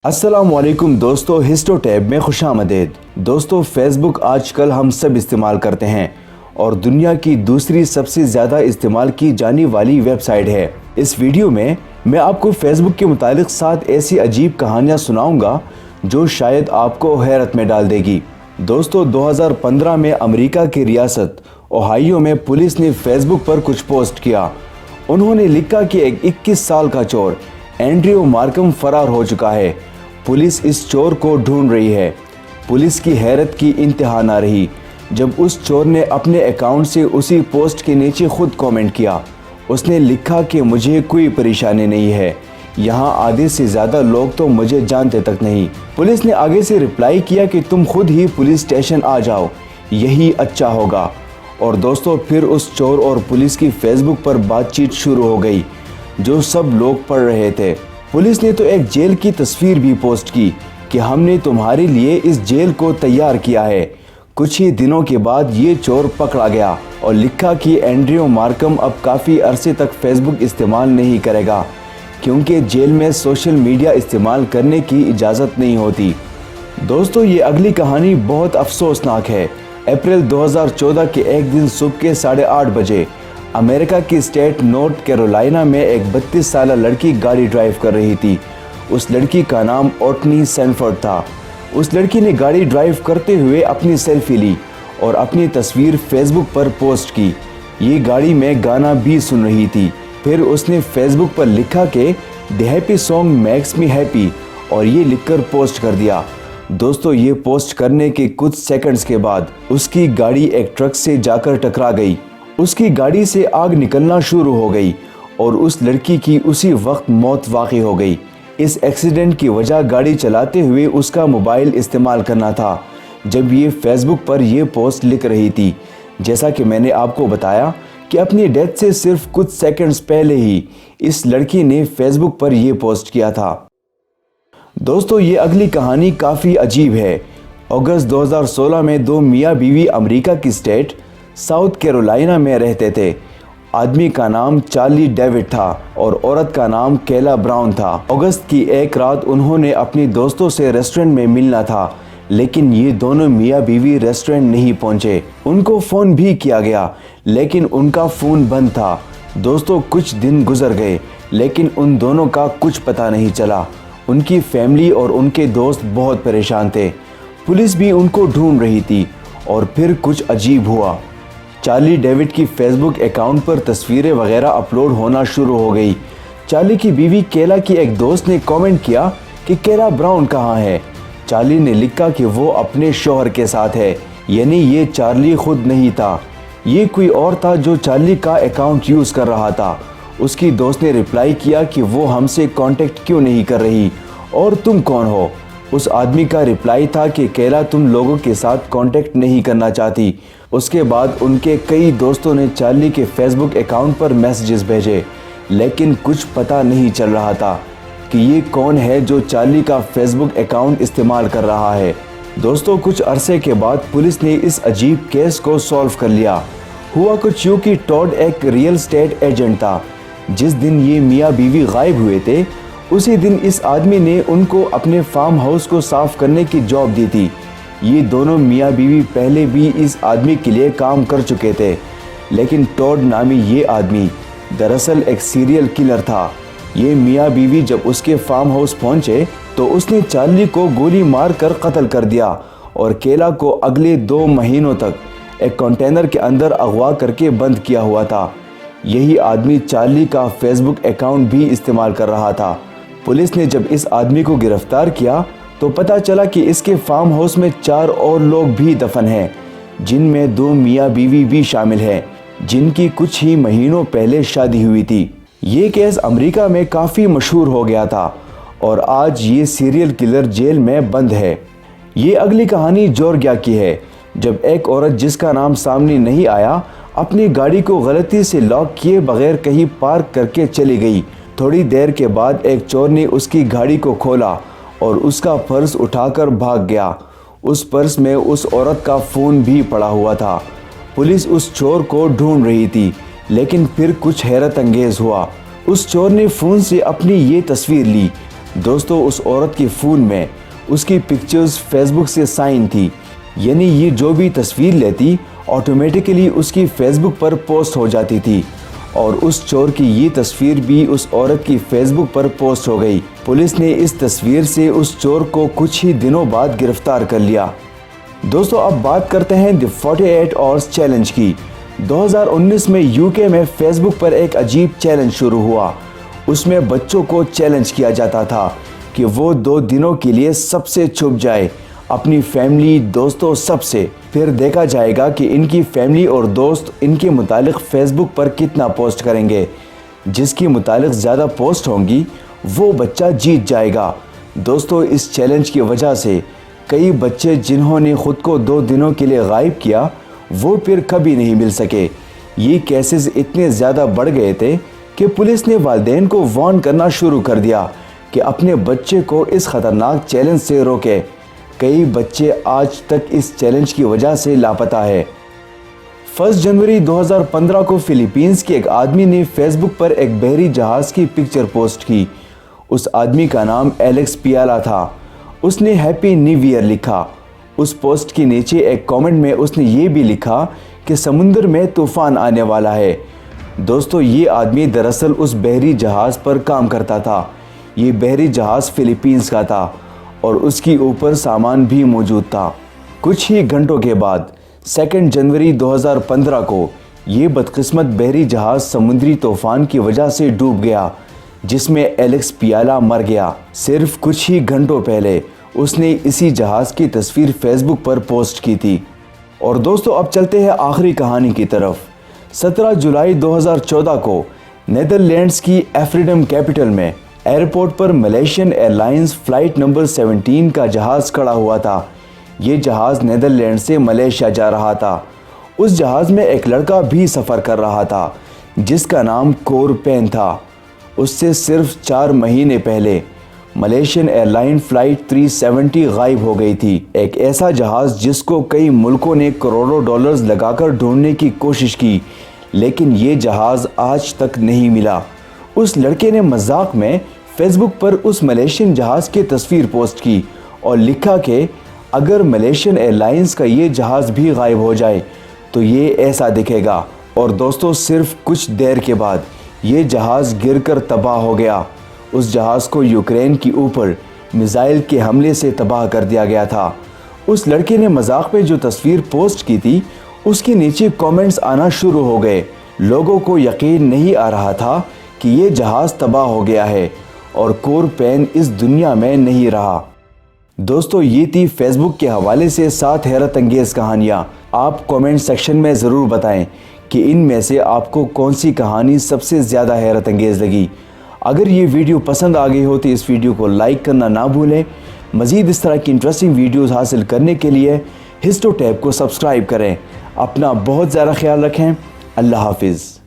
अस्सलामुअलैकुम दोस्तों, histo tab में खुशामदीद। दोस्तों, फेसबुक आजकल हम सब इस्तेमाल करते हैं और दुनिया की दूसरी सबसे ज़्यादा इस्तेमाल की जाने वाली वेबसाइट है। इस वीडियो में मैं आपको फेसबुक के मुतालिक 7 ऐसी अजीब कहानियां सुनाऊंगा जो शायद आपको हैरत में डाल देगी। दोस्तों, 2015 में अमेरिका की रियासत ओहायो में पुलिस ने फेसबुक पर कुछ पोस्ट किया। उन्होंने लिखा कि एक 21 साल का चोर एंड्रयू मार्कम फरार हो चुका है। पुलिस इस चोर को ढूंढ रही है। पुलिस की हैरत की इंतहा ना रही जब उस चोर ने अपने अकाउंट से उसी पोस्ट के नीचे खुद कमेंट किया। उसने लिखा कि मुझे कोई परेशानी नहीं है, यहाँ आधे से ज़्यादा लोग तो मुझे जानते तक नहीं। पुलिस ने आगे से रिप्लाई किया कि तुम खुद ही पुलिस स्टेशन आ जाओ, यही अच्छा होगा। और दोस्तों, फिर उस चोर और पुलिस की फेसबुक पर बातचीत शुरू हो गई जो सब लोग पढ़ रहे थे। पुलिस ने तो एक जेल की तस्वीर भी पोस्ट की कि हमने तुम्हारे लिए इस जेल को तैयार किया है। कुछ ही दिनों के बाद ये चोर पकड़ा गया और लिखा कि एंड्रयू मार्कम अब काफ़ी अरसे तक फेसबुक इस्तेमाल नहीं करेगा क्योंकि जेल में सोशल मीडिया इस्तेमाल करने की इजाज़त नहीं होती। दोस्तों, ये अगली कहानी बहुत अफसोसनाक है। अप्रैल 2014 के एक दिन सुबह के 8:30 बजे अमेरिका की स्टेट नॉर्थ कैरोलिना में एक 32 साल लड़की गाड़ी ड्राइव कर रही थी। उस लड़की का नाम ऑटनी सैनफोर्ड था। उस लड़की ने गाड़ी ड्राइव करते हुए अपनी सेल्फी ली और अपनी तस्वीर फेसबुक पर पोस्ट की। ये गाड़ी में गाना भी सुन रही थी। फिर उसने फेसबुक पर लिखा कि the happy song makes me happy और ये लिखकर पोस्ट कर दिया। दोस्तों, ये पोस्ट करने के कुछ सेकंड्स के बाद उसकी गाड़ी एक ट्रक से जाकर टकरा गई। उसकी गाड़ी से आग निकलना शुरू हो गई और उस लड़की की उसी वक्त मौत वाक़ई हो गई। इस एक्सीडेंट की वजह गाड़ी चलाते हुए उसका मोबाइल इस्तेमाल करना था जब ये फेसबुक पर यह पोस्ट लिख रही थी। जैसा कि मैंने आपको बताया कि अपनी डेथ से सिर्फ कुछ सेकंड्स पहले ही इस लड़की ने फेसबुक पर यह पोस्ट किया था। दोस्तों, ये अगली कहानी काफ़ी अजीब है। अगस्त 2016 में दो मियाँ बीवी अमेरिका की स्टेट साउथ कैरोलिना में रहते थे। आदमी का नाम चार्ली डेविड था और औरत का नाम केला ब्राउन था। अगस्त की एक रात उन्होंने अपनी दोस्तों से रेस्टोरेंट में मिलना था, लेकिन ये दोनों मियाँ बीवी रेस्टोरेंट नहीं पहुंचे। उनको फ़ोन भी किया गया लेकिन उनका फ़ोन बंद था। दोस्तों, कुछ दिन गुजर गए लेकिन उन दोनों का कुछ पता नहीं चला। उनकी फैमिली और उनके दोस्त बहुत परेशान थे। पुलिस भी उनको ढूंढ रही थी। और फिर कुछ अजीब हुआ। चार्ली डेविड की फेसबुक अकाउंट पर तस्वीरें वगैरह अपलोड होना शुरू हो गई। चार्ली की बीवी केला की एक दोस्त ने कमेंट किया कि केला ब्राउन कहाँ है। चार्ली ने लिखा कि वो अपने शौहर के साथ है, यानी ये चार्ली खुद नहीं था, ये कोई और था जो चार्ली का अकाउंट यूज़ कर रहा था। उसकी दोस्त ने रिप्लाई किया कि वो हमसे कांटेक्ट क्यों नहीं कर रही और तुम कौन हो। उस आदमी का रिप्लाई था कि केला तुम लोगों के साथ कांटेक्ट नहीं करना चाहती। उसके बाद उनके कई दोस्तों ने चार्ली के फेसबुक अकाउंट पर मैसेजेस भेजे, लेकिन कुछ पता नहीं चल रहा था कि ये कौन है जो चार्ली का फेसबुक अकाउंट इस्तेमाल कर रहा है। दोस्तों, कुछ अरसे के बाद पुलिस ने इस अजीब केस को सॉल्व कर लिया। हुआ कुछ यूँ कि टॉड एक रियल एस्टेट एजेंट था। जिस दिन ये मियाँ बीवी गायब हुए थे उसी दिन इस आदमी ने उनको अपने फार्म हाउस को साफ करने की जॉब दी थी। ये दोनों मियाँ बीवी पहले भी इस आदमी के लिए काम कर चुके थे, लेकिन टॉड नामी ये आदमी दरअसल एक सीरियल किलर था। ये मियाँ बीवी जब उसके फार्म हाउस पहुँचे तो उसने चार्ली को गोली मार कर कत्ल कर दिया और केला को अगले 2 महीनों तक एक कंटेनर के अंदर अगवा करके बंद किया हुआ था। यही आदमी चार्ली का फेसबुक अकाउंट भी इस्तेमाल कर रहा था। पुलिस ने जब इस आदमी को गिरफ्तार किया तो पता चला कि इसके फार्म हाउस में 4 और लोग भी दफन हैं, जिनमें 2 मियाँ बीवी भी शामिल हैं, जिनकी कुछ ही महीनों पहले शादी हुई थी। ये केस अमेरिका में काफ़ी मशहूर हो गया था और आज ये सीरियल किलर जेल में बंद है। ये अगली कहानी जॉर्जिया की है, जब एक औरत जिसका नाम सामने नहीं आया अपनी गाड़ी को गलती से लॉक किए बगैर कहीं पार्क करके चली गई। थोड़ी देर के बाद एक चोर ने उसकी गाड़ी को खोला और उसका पर्स उठाकर भाग गया। उस पर्स में उस औरत का फ़ोन भी पड़ा हुआ था। पुलिस उस चोर को ढूंढ रही थी, लेकिन फिर कुछ हैरत अंगेज़ हुआ। उस चोर ने फ़ोन से अपनी ये तस्वीर ली दोस्तों उस औरत के फ़ोन में उसकी पिक्चर्स फेसबुक से साइन थी, यानी ये जो भी तस्वीर लेती ऑटोमेटिकली उसकी फेसबुक पर पोस्ट हो जाती थी और उस चोर की ये तस्वीर भी उस औरत की फेसबुक पर पोस्ट हो गई। पुलिस ने इस तस्वीर से उस चोर को कुछ ही दिनों बाद गिरफ्तार कर लिया। दोस्तों अब बात करते हैं द 48 आवर्स चैलेंज की। 2019 में यूके में फेसबुक पर एक अजीब चैलेंज शुरू हुआ। उसमें बच्चों को चैलेंज किया जाता था कि वो 2 दिनों के लिए सबसे छुप जाए, अपनी फैमिली दोस्तों सबसे। फिर देखा जाएगा कि इनकी फैमिली और दोस्त इनके मुतालिक फेसबुक पर कितना पोस्ट करेंगे। जिसकी मुतालिक ज़्यादा पोस्ट होंगी वो बच्चा जीत जाएगा। दोस्तों इस चैलेंज की वजह से कई बच्चे जिन्होंने ख़ुद को 2 दिनों के लिए गायब किया वो फिर कभी नहीं मिल सके। ये केसेस इतने ज़्यादा बढ़ गए थे कि पुलिस ने वालिदैन को वार्न करना शुरू कर दिया कि अपने बच्चे को इस ख़तरनाक चैलेंज से रोके। कई बच्चे आज तक इस चैलेंज की वजह से लापता है। 1 जनवरी 2015 को फिलीपींस के एक आदमी ने फेसबुक पर एक बहरी जहाज़ की पिक्चर पोस्ट की। उस आदमी का नाम एलेक्स पियाला था। उसने हैप्पी न्यू ईयर लिखा। उस पोस्ट के नीचे एक कमेंट में उसने ये भी लिखा कि समुंदर में तूफ़ान आने वाला है। दोस्तों ये आदमी दरअसल उस बहरी जहाज़ पर काम करता था। ये बहरी जहाज़ फिलीपींस का था और उसके ऊपर सामान भी मौजूद था। कुछ ही घंटों के बाद 2 जनवरी 2015 को ये बदकिस्मत बहरी जहाज़ समुद्री तूफ़ान की वजह से डूब गया, जिसमें एलेक्स पियाला मर गया। सिर्फ कुछ ही घंटों पहले उसने इसी जहाज़ की तस्वीर फेसबुक पर पोस्ट की थी। और दोस्तों अब चलते हैं आखिरी कहानी की तरफ। 17 जुलाई 2014 को नीदरलैंड्स की एफ्रीडम कैपिटल में एयरपोर्ट पर मलेशियन एयरलाइंस फ़्लाइट नंबर 17 का जहाज़ खड़ा हुआ था। ये जहाज़ नीदरलैंड से मलेशिया जा रहा था। उस जहाज़ में एक लड़का भी सफ़र कर रहा था जिसका नाम कोर पेन था। उससे सिर्फ 4 महीने पहले मलेशियन एयरलाइन फ़्लाइट 370 गायब हो गई थी। एक ऐसा जहाज़ जिसको कई मुल्कों ने करोड़ों डॉलर्स लगाकर ढूंढने की कोशिश की, लेकिन ये जहाज़ आज तक नहीं मिला। उस लड़के ने मजाक में फेसबुक पर उस मलेशियन जहाज़ की तस्वीर पोस्ट की और लिखा कि अगर मलेशियन एयरलाइंस का ये जहाज़ भी गायब हो जाए तो ये ऐसा दिखेगा। और दोस्तों सिर्फ कुछ देर के बाद ये जहाज़ गिरकर तबाह हो गया। उस जहाज़ को यूक्रेन के ऊपर मिसाइल के हमले से तबाह कर दिया गया था। उस लड़के ने मजाक में जो तस्वीर पोस्ट की थी उसके नीचे कमेंट्स आना शुरू हो गए। लोगों को यकीन नहीं आ रहा था कि ये जहाज़ तबाह हो गया है और कोर पेन इस दुनिया में नहीं रहा। दोस्तों ये थी फेसबुक के हवाले से 7 हैरत अंगेज़ कहानियाँ। आप कमेंट सेक्शन में ज़रूर बताएं कि इनमें से आपको कौन सी कहानी सबसे ज़्यादा हैरत अंगेज़ लगी। अगर ये वीडियो पसंद आ गई हो तो इस वीडियो को लाइक करना ना भूलें। मज़ीद इस तरह की इंटरेस्टिंग वीडियोज़ हासिल करने के लिए हिस्टो टैब को सब्सक्राइब करें। अपना बहुत ज़्यादा ख्याल रखें। अल्लाह हाफिज़।